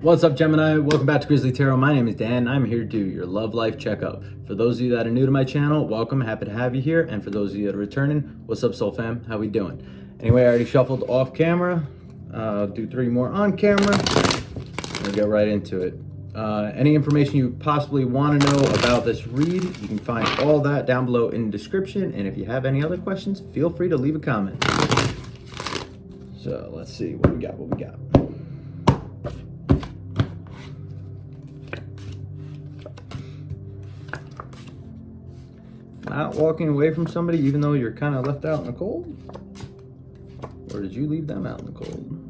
What's up, Gemini? Welcome back to Grizzly Tarot. My name is Dan. I'm here to do your love life checkup. For those of you that are new to my channel, welcome. Happy to have you here. And for those of you that are returning, what's up, soul fam? How we doing? Anyway, I already shuffled off camera. Do 3 more on camera. We'll get right into it. Any information you possibly want to know about this read, you can find all that down below in the description. And if you have any other questions, feel free to leave a comment. So let's see what we got. Not walking away from somebody even though you're kind of left out in the cold? Or did you leave them out in the cold?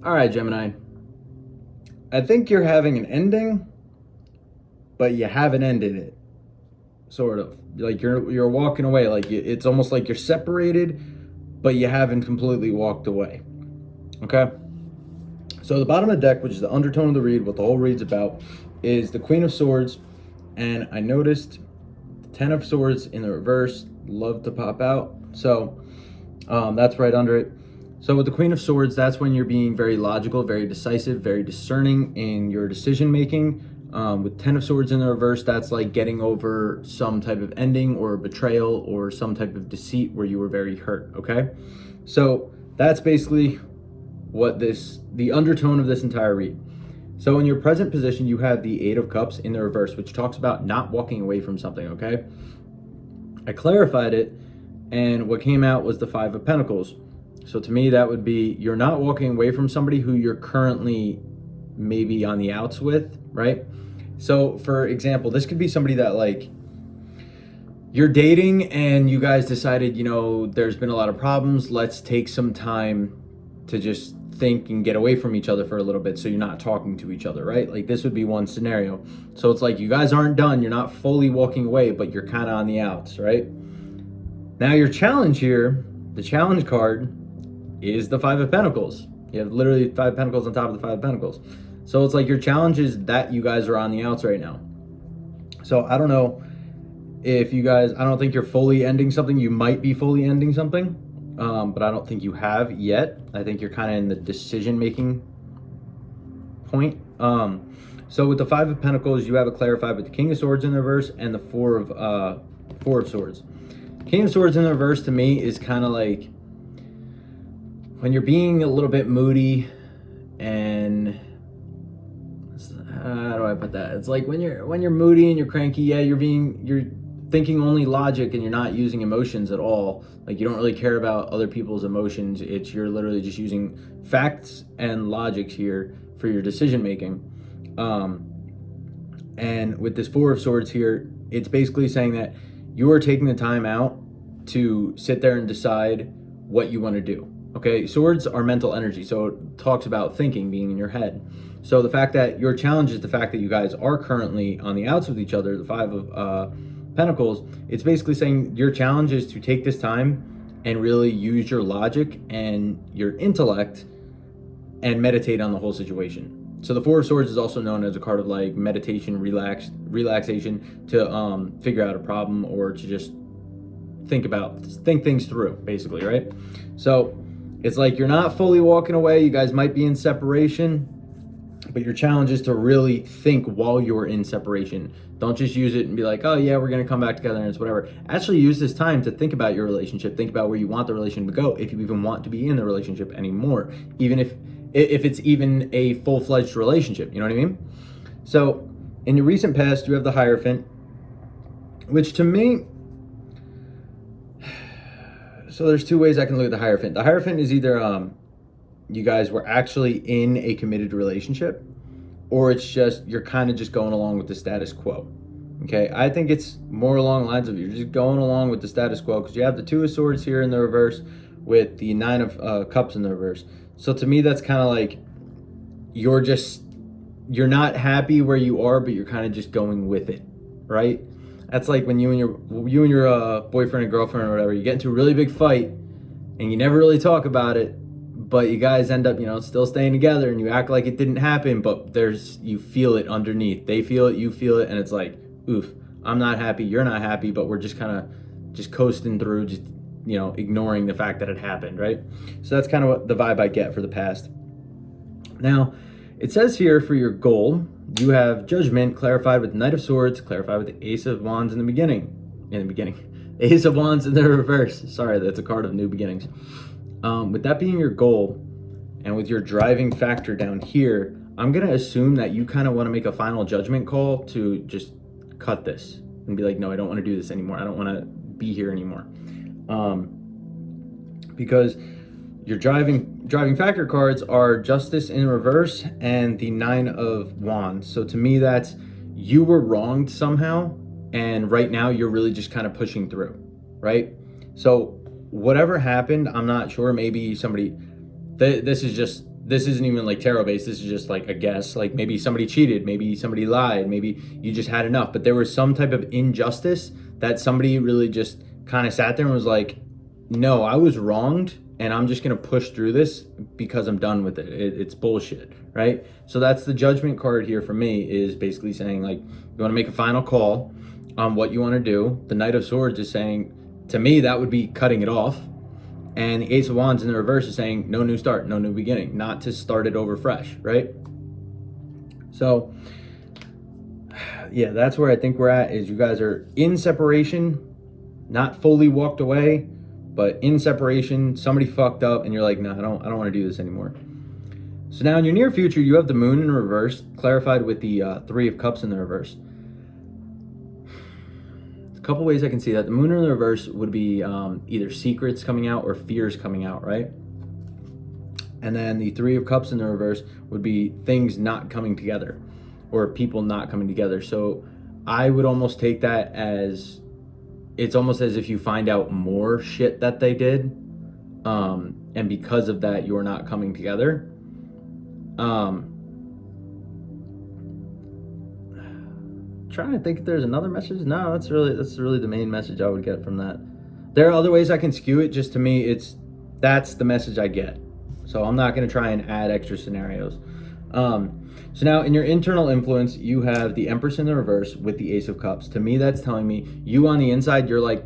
All right, Gemini. I think you're having an ending, but you haven't ended it. Sort of. Like you're walking away. Like it's almost like you're separated, but you haven't completely walked away. Okay? So the bottom of the deck, which is the undertone of the read, what the whole read's about, is the Queen of Swords. And I noticed the 10 of Swords in the reverse. Love to pop out. So that's right under it. So with the Queen of Swords, that's when you're being very logical, very decisive, very discerning in your decision making. With 10 of Swords in the reverse, that's like getting over some type of ending or betrayal or some type of deceit where you were very hurt, okay? So that's basically what the undertone of this entire read. So in your present position, you have the 8 of Cups in the reverse, which talks about not walking away from something, okay? I clarified it, and what came out was the 5 of Pentacles. So to me, that would be you're not walking away from somebody who you're currently maybe on the outs with, right? So for example, this could be somebody that like you're dating and you guys decided, you know, there's been a lot of problems. Let's take some time to just think and get away from each other for a little bit so you're not talking to each other, right? Like this would be one scenario. So it's like you guys aren't done. You're not fully walking away, but you're kind of on the outs, right? Now your challenge here, the challenge card, is the 5 of Pentacles. You have literally 5 Pentacles on top of the 5 of Pentacles. So it's like your challenge is that you guys are on the outs right now. So I don't know if you guys, I don't think you're fully ending something. You might be fully ending something, but I don't think you have yet. I think you're kind of in the decision-making point. So with the 5 of Pentacles, you have it clarified with the King of Swords in the reverse and the 4 of Swords. King of Swords in the reverse to me is kind of like when you're being a little bit moody and how do I put that? It's like when you're moody and you're cranky, yeah, you're thinking only logic and you're not using emotions at all. Like you don't really care about other people's emotions. You're literally just using facts and logic here for your decision making. And with this 4 of Swords here, it's basically saying that you are taking the time out to sit there and decide what you want to do. Okay, swords are mental energy, so it talks about thinking, being in your head. So the fact that your challenge is the fact that you guys are currently on the outs with each other, the 5 of Pentacles, it's basically saying your challenge is to take this time and really use your logic and your intellect and meditate on the whole situation. So the 4 of Swords is also known as a card of like meditation, relaxation to figure out a problem or to just think things through, basically, right? So it's like you're not fully walking away. You guys might be in separation, but your challenge is to really think while you're in separation. Don't just use it and be like, oh yeah, we're gonna come back together and it's whatever. Actually use this time to think about your relationship, think about where you want the relationship to go, if you even want to be in the relationship anymore, even if it's even a full-fledged relationship, you know what I mean? So in your recent past, you have the Hierophant, which to me, so there's 2 ways I can look at the Hierophant. The Hierophant is either you guys were actually in a committed relationship, or it's just you're kind of just going along with the status quo. Okay, I think it's more along the lines of you're just going along with the status quo, because you have the Two of Swords here in the reverse with the Nine of Cups in the reverse. So to me, that's kind of like you're not happy where you are, but you're kind of just going with it, right? That's like when you and your boyfriend and girlfriend or whatever, you get into a really big fight and you never really talk about it, but you guys end up, still staying together, and you act like it didn't happen, but you feel it underneath. They feel it, you feel it, and it's like, oof, I'm not happy, you're not happy, but we're just kind of just coasting through, just, ignoring the fact that it happened, right? So that's kind of what the vibe I get for the past. Now, it says here for your goal, you have Judgment clarified with Knight of Swords, clarified with the Ace of Wands in the beginning. Ace of Wands in the reverse. Sorry, that's a card of new beginnings. With that being your goal, and with your driving factor down here, I'm going to assume that you kind of want to make a final judgment call to just cut this and be like, no, I don't want to do this anymore. I don't want to be here anymore. Because your driving factor cards are Justice in reverse and the Nine of Wands. So to me, that's you were wronged somehow, and right now you're really just kind of pushing through, right? So whatever happened, I'm not sure. Maybe somebody, this isn't even like tarot based. This is just like a guess. Like maybe somebody cheated, maybe somebody lied, maybe you just had enough. But there was some type of injustice that somebody really just kind of sat there and was like, no, I was wronged, and I'm just going to push through this because I'm done with it. It's bullshit, right? So that's the Judgment card here for me, is basically saying, like, you want to make a final call on what you want to do. The Knight of Swords is saying, to me, that would be cutting it off. And the Ace of Wands in the reverse is saying, no new start, no new beginning, not to start it over fresh, right? So, yeah, that's where I think we're at, is you guys are in separation, not fully walked away, but in separation. Somebody fucked up and you're like, no, I don't want to do this anymore. So now in your near future, you have the Moon in reverse, clarified with the Three of Cups in the reverse. A couple ways I can see that. The Moon in the reverse would be either secrets coming out or fears coming out, right? And then the Three of Cups in the reverse would be things not coming together, or people not coming together. So I would almost take that as, it's almost as if you find out more shit that they did, and because of that, you're not coming together. Trying to think if there's another message. No, that's really the main message I would get from that. There are other ways I can skew it. Just to me, that's the message I get. So I'm not going to try and add extra scenarios. So now in your internal influence, you have the Empress in the reverse with the Ace of Cups. To me, that's telling me you on the inside, you're like,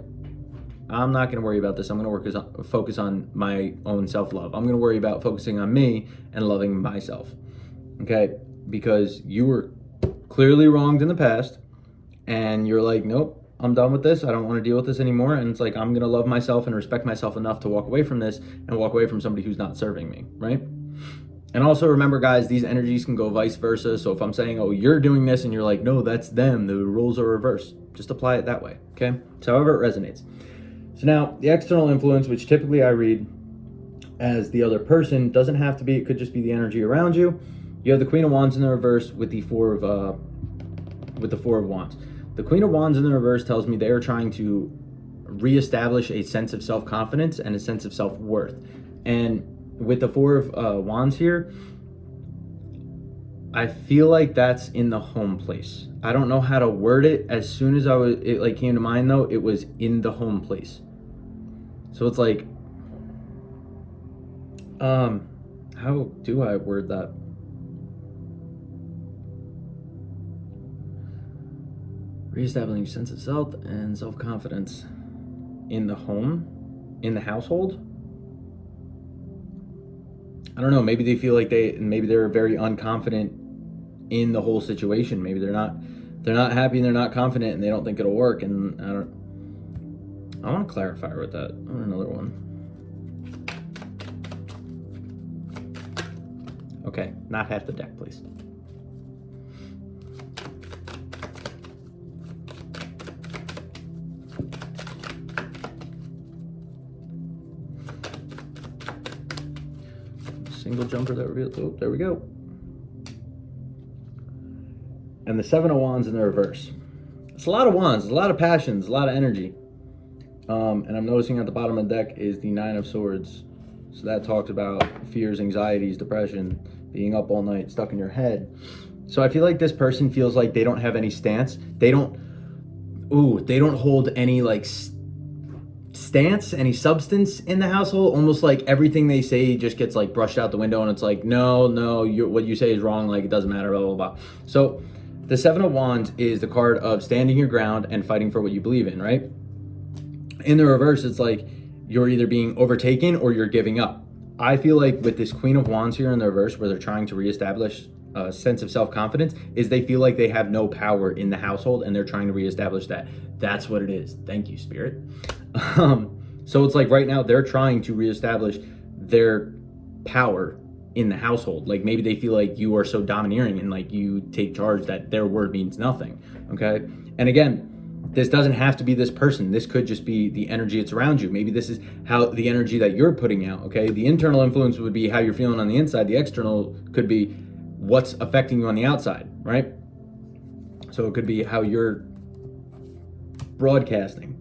I'm not going to worry about this. I'm going to focus on my own self-love. I'm going to worry about focusing on me and loving myself. Okay? Because you were clearly wronged in the past, and you're like, nope, I'm done with this. I don't want to deal with this anymore. And it's like, I'm going to love myself and respect myself enough to walk away from this and walk away from somebody who's not serving me, right? And also remember, guys, these energies can go vice versa. So if I'm saying, oh, you're doing this, and you're like, no, that's them, the roles are reversed, just apply it that way, okay? So however it resonates. So now the external influence, which typically I read as the other person, doesn't have to be, it could just be the energy around you. You have the Queen of Wands in the reverse with the Four of Wands. The Queen of Wands in the reverse tells me they are trying to reestablish a sense of self-confidence and a sense of self-worth. And with the Four of Wands here, I feel like that's in the home place. I don't know how to word it. As soon as it came to mind though, it was in the home place. So it's like, how do I word that? Reestablishing sense of self and self-confidence in the home, in the household. I don't know, maybe they feel like maybe they're very unconfident in the whole situation. Maybe they're not happy and they're not confident and they don't think it'll work. And I want to clarify with that. I want another one. Okay, not half the deck, please. Single jumper that reveals, oh, there we go. And the Seven of Wands in the reverse. a lot of wands, a lot of passions, a lot of energy. And I'm noticing at the bottom of the deck is the Nine of Swords. So that talks about fears, anxieties, depression, being up all night, stuck in your head. So I feel like this person feels like they don't have any stance. They don't hold any like stance, any substance in the household. Almost like everything they say just gets like brushed out the window, and it's like, no, what you say is wrong. Like it doesn't matter, blah, blah, blah. So the Seven of Wands is the card of standing your ground and fighting for what you believe in, right? In the reverse, it's like you're either being overtaken or you're giving up. I feel like with this Queen of Wands here in the reverse, where they're trying to reestablish a sense of self-confidence, is they feel like they have no power in the household and they're trying to reestablish that. That's what it is. Thank you, Spirit. So it's like right now they're trying to reestablish their power in the household. Like maybe they feel like you are so domineering and like you take charge that their word means nothing. Okay. And again, this doesn't have to be this person. This could just be the energy that's around you. Maybe this is how the energy that you're putting out. Okay. The internal influence would be how you're feeling on the inside. The external could be what's affecting you on the outside, right? So it could be how you're broadcasting.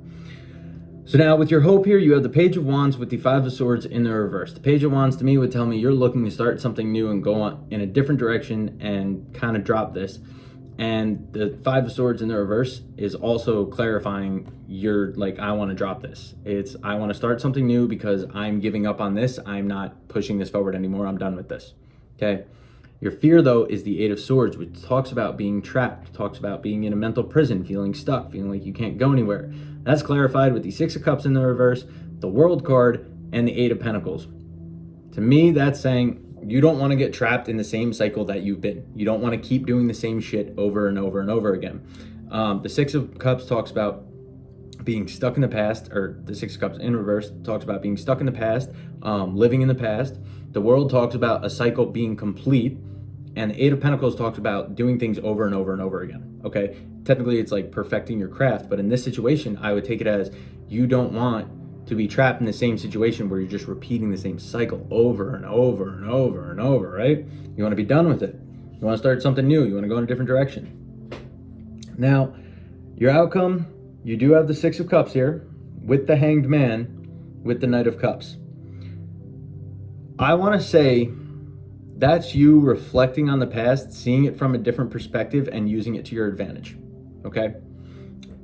So now with your hope here, you have the Page of Wands with the Five of Swords in the reverse. The Page of Wands to me would tell me you're looking to start something new and go on in a different direction and kind of drop this. And the Five of Swords in the reverse is also clarifying you're like, I want to drop this. It's, I want to start something new because I'm giving up on this. I'm not pushing this forward anymore. I'm done with this. Okay. Your fear though is the Eight of Swords, which talks about being trapped, talks about being in a mental prison, feeling stuck, feeling like you can't go anywhere. That's clarified with the Six of Cups in the reverse, the World card, and the Eight of Pentacles. To me, that's saying you don't want to get trapped in the same cycle that you've been. You don't want to keep doing the same shit over and over and over again. The Six of Cups talks about being stuck in the past, or the Six of Cups in reverse talks about being stuck in the past, living in the past. The World talks about a cycle being complete, and the Eight of Pentacles talks about doing things over and over and over again. Okay, technically it's like perfecting your craft, but in this situation, I would take it as you don't want to be trapped in the same situation where you're just repeating the same cycle over and over and over and over, right? You want to be done with it. You want to start something new. You want to go in a different direction. Now, your outcome, you do have the Six of Cups here with the Hanged Man, with the Knight of Cups. I want to say that's you reflecting on the past, seeing it from a different perspective and using it to your advantage, okay?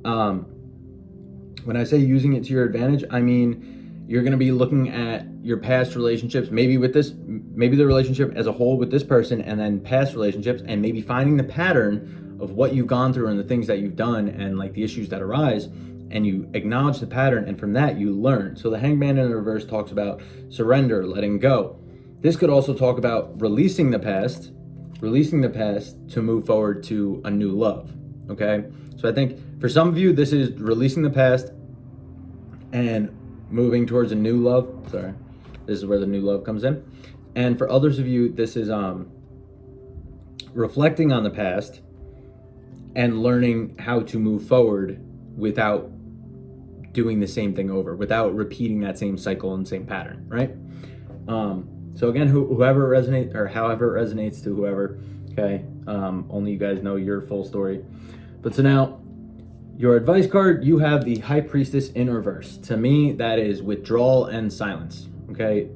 When I say using it to your advantage, I mean you're going to be looking at your past relationships, maybe with this, maybe the relationship as a whole with this person, and then past relationships, and maybe finding the pattern of what you've gone through and the things that you've done and like the issues that arise, and you acknowledge the pattern, and from that you learn. So the Hangman in the reverse talks about surrender, letting go. This could also talk about releasing the past to move forward to a new love, okay? So I think for some of you, this is releasing the past and moving towards a new love. Sorry, this is where the new love comes in. And for others of you, this is reflecting on the past and learning how to move forward without doing the same thing over, without repeating that same cycle and same pattern, right? So again, whoever resonates, or however it resonates to whoever, okay? Only you guys know your full story. But so now, your advice card, you have the High Priestess in reverse. To me, that is withdrawal and silence, okay?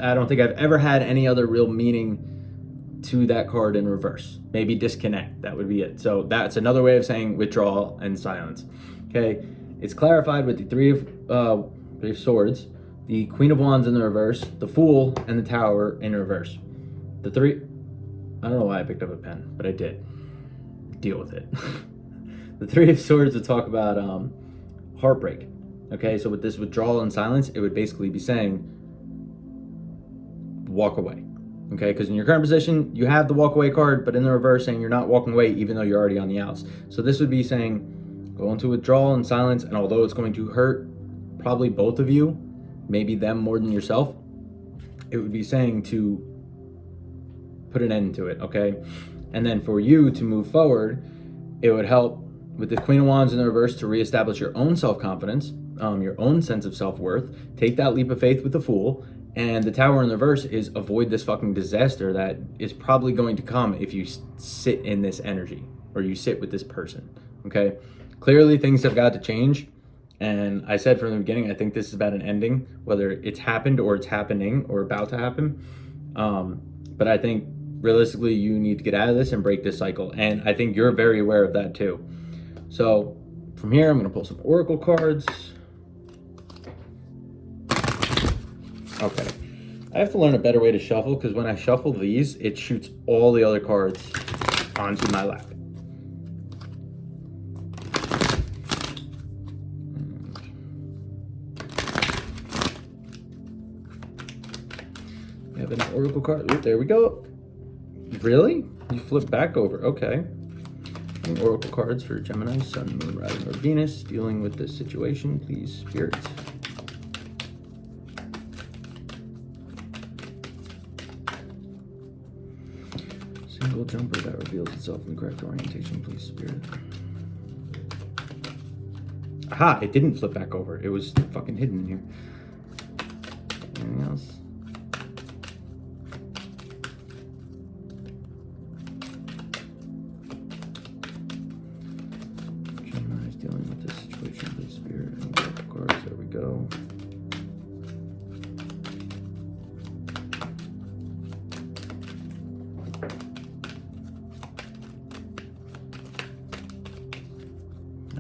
I don't think I've ever had any other real meaning to that card in reverse. Maybe disconnect, that would be it. So that's another way of saying withdrawal and silence, okay? It's clarified with the Three of Swords, the Queen of Wands in the reverse, the Fool, and the Tower in reverse. The three, I don't know why I picked up a pen, but I did. Deal with it. The Three of Swords would talk about heartbreak. Okay, so with this withdrawal and silence, it would basically be saying, walk away. Okay, because in your current position, you have the walk away card, but in the reverse saying you're not walking away even though you're already on the outs. So this would be saying, go into withdrawal and silence, and although it's going to hurt probably both of you, maybe them more than yourself, it would be saying to put an end to it, okay? And then for you to move forward, it would help with the Queen of Wands in the reverse to reestablish your own self-confidence, your own sense of self-worth. Take that leap of faith with the Fool. And the Tower in the reverse is avoid this fucking disaster that is probably going to come if you sit in this energy or you sit with this person, okay? Clearly, things have got to change. And I said from the beginning, I think this is about an ending, whether it's happened or it's happening or about to happen. But I think realistically, you need to get out of this and break this cycle. And I think you're very aware of that too. So from here, I'm going to pull some oracle cards. Okay. I have to learn a better way to shuffle, because when I shuffle these, it shoots all the other cards onto my lap. We have an oracle card. Ooh, there we go. Really? You flip back over. Okay. Oracle cards for Gemini, Sun, Moon, Rising, or Venus. Dealing with this situation, please, Spirit. Single jumper that reveals itself in the correct orientation, please, Spirit. Aha! It didn't flip back over. It was fucking hidden in here. Anything else? Gemini's dealing with this situation, please, Spirit. And oracle cards. There we go.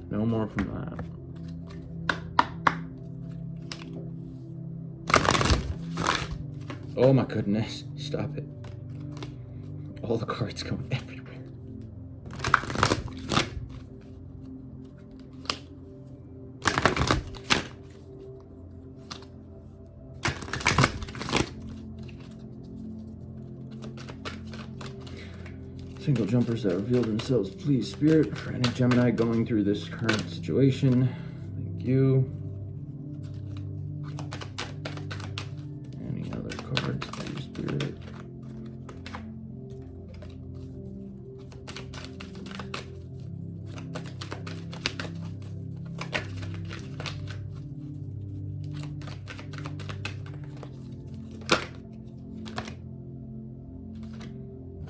No more from that. Oh my goodness, stop it. All the cards going everywhere. Single jumpers that reveal themselves, please, Spirit, for any Gemini going through this current situation. Thank you. Any other cards, please, Spirit.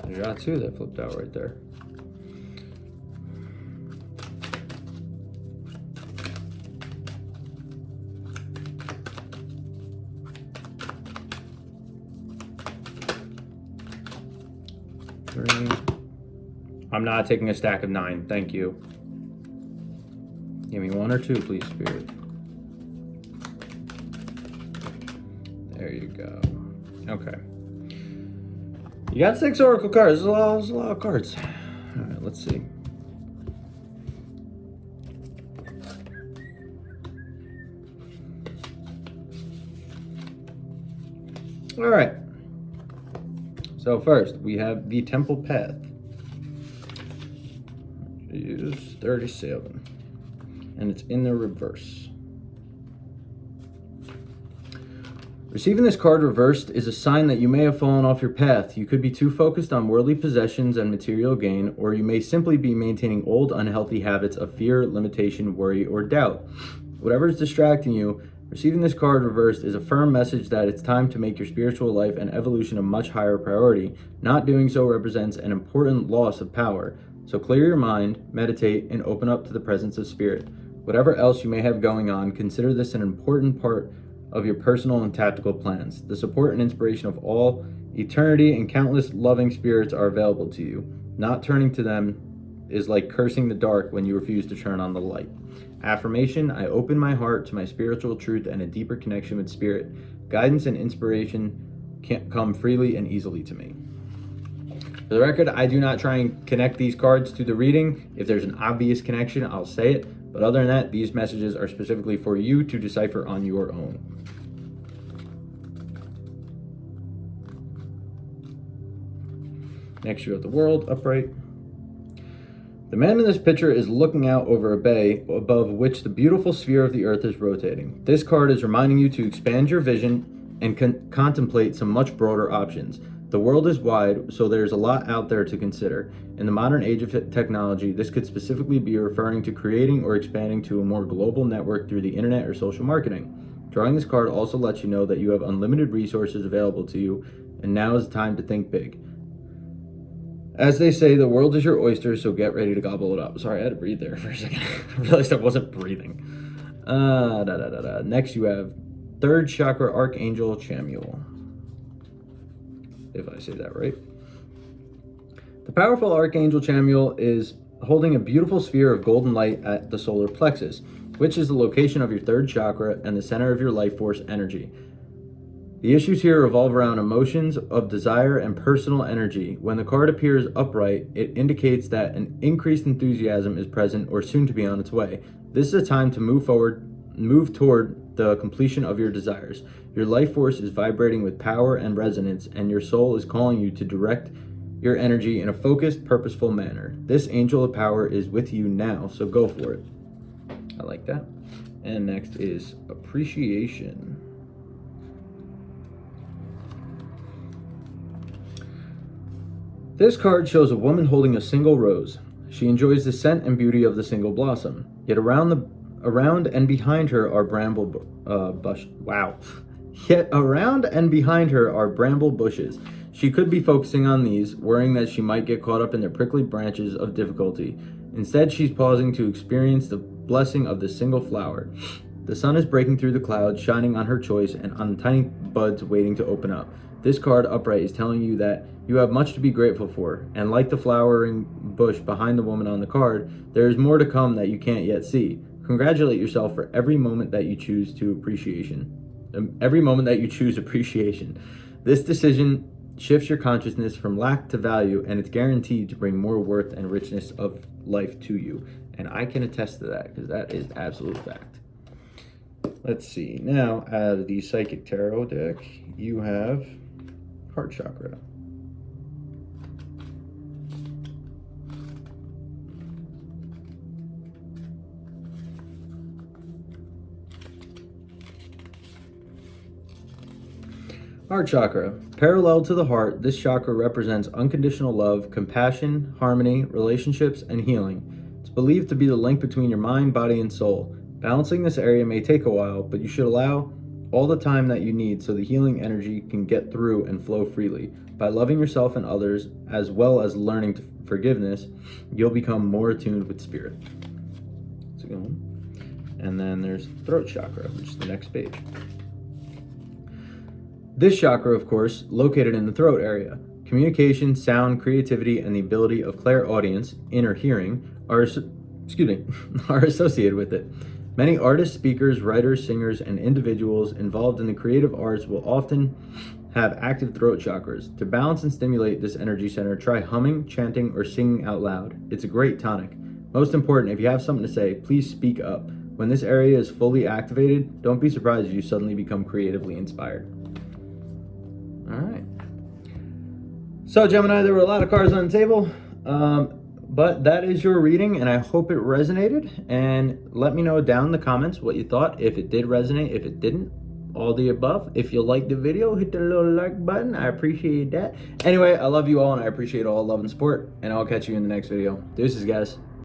I got two that flipped out right there. Three. I'm not taking a stack of 9. Thank you. Give me 1 or 2, please, Spirit. There you go. Okay. You got 6 oracle cards. There's a lot of cards. All right, let's see. All right. So first, we have the Temple Path. Use 37. And it's in the reverse. Receiving this card reversed is a sign that you may have fallen off your path. You could be too focused on worldly possessions and material gain, or you may simply be maintaining old, unhealthy habits of fear, limitation, worry, or doubt. Whatever is distracting you, receiving this card reversed is a firm message that it's time to make your spiritual life and evolution a much higher priority. Not doing so represents an important loss of power. So clear your mind, meditate, and open up to the presence of Spirit. Whatever else you may have going on, consider this an important part of your personal and tactical plans. The support and inspiration of all eternity and countless loving spirits are available to you. Not turning to them is like cursing the dark when you refuse to turn on the light. Affirmation: I open my heart to my spiritual truth and a deeper connection with Spirit. Guidance and inspiration can't come freely and easily to me. For the record, I do not try and connect these cards to the reading. If there's an obvious connection, I'll say it. But other than that, these messages are specifically for you to decipher on your own. Next, you have the World upright. The man in this picture is looking out over a bay above which the beautiful sphere of the earth is rotating. This card is reminding you to expand your vision and contemplate some much broader options. The world is wide, so there's a lot out there to consider. In the modern age of technology, this could specifically be referring to creating or expanding to a more global network through the internet or social marketing. Drawing this card also lets you know that you have unlimited resources available to you, and now is the time to think big. As they say, the world is your oyster, so get ready to gobble it up. Sorry, I had to breathe there for a second. I realized I wasn't breathing. Next, you have third chakra Archangel Chamula. If I say that right. The powerful Archangel Chamula is holding a beautiful sphere of golden light at the solar plexus, which is the location of your third chakra and the center of your life force energy. The issues here revolve around emotions of desire and personal energy. When the card appears upright, it indicates that an increased enthusiasm is present or soon to be on its way. This is a time to move toward the completion of your desires. Your life force is vibrating with power and resonance, and your soul is calling you to direct your energy in a focused, purposeful manner. This angel of power is with you now, so go for it. I like that. And next is appreciation. This card shows a woman holding a single rose. She enjoys the scent and beauty of the single blossom. Yet around and behind her are bramble bushes. She could be focusing on these, worrying that she might get caught up in the prickly branches of difficulty. Instead, she's pausing to experience the blessing of the single flower. The sun is breaking through the clouds, shining on her choice and on the tiny buds waiting to open up. This card upright is telling you that you have much to be grateful for, and like the flowering bush behind the woman on the card, there is more to come that you can't yet see. Congratulate yourself for every moment that you choose appreciation. This decision shifts your consciousness from lack to value, and it's guaranteed to bring more worth and richness of life to you. And I can attest to that, because that is absolute fact. Let's see. Now, out of the Psychic Tarot deck, you have Heart Chakra. Heart Chakra. Parallel to the heart, this chakra represents unconditional love, compassion, harmony, relationships, and healing. It's believed to be the link between your mind, body, and soul. Balancing this area may take a while, but you should allow all the time that you need so the healing energy can get through and flow freely. By loving yourself and others, as well as learning forgiveness, you'll become more attuned with spirit. That's a good one. And then there's Throat Chakra, which is the next page. This chakra, of course, located in the throat area. Communication, sound, creativity, and the ability of clairaudience, inner hearing, are associated with it. Many artists, speakers, writers, singers, and individuals involved in the creative arts will often have active throat chakras. To balance and stimulate this energy center, try humming, chanting, or singing out loud. It's a great tonic. Most important, if you have something to say, please speak up. When this area is fully activated, don't be surprised if you suddenly become creatively inspired. All right. So, Gemini, there were a lot of cards on the table, but that is your reading, and I hope it resonated. And let me know down in the comments what you thought, if it did resonate, if it didn't, all the above. If you liked the video, hit the little like button. I appreciate that. Anyway, I love you all, and I appreciate all love and support, and I'll catch you in the next video. Deuces, guys.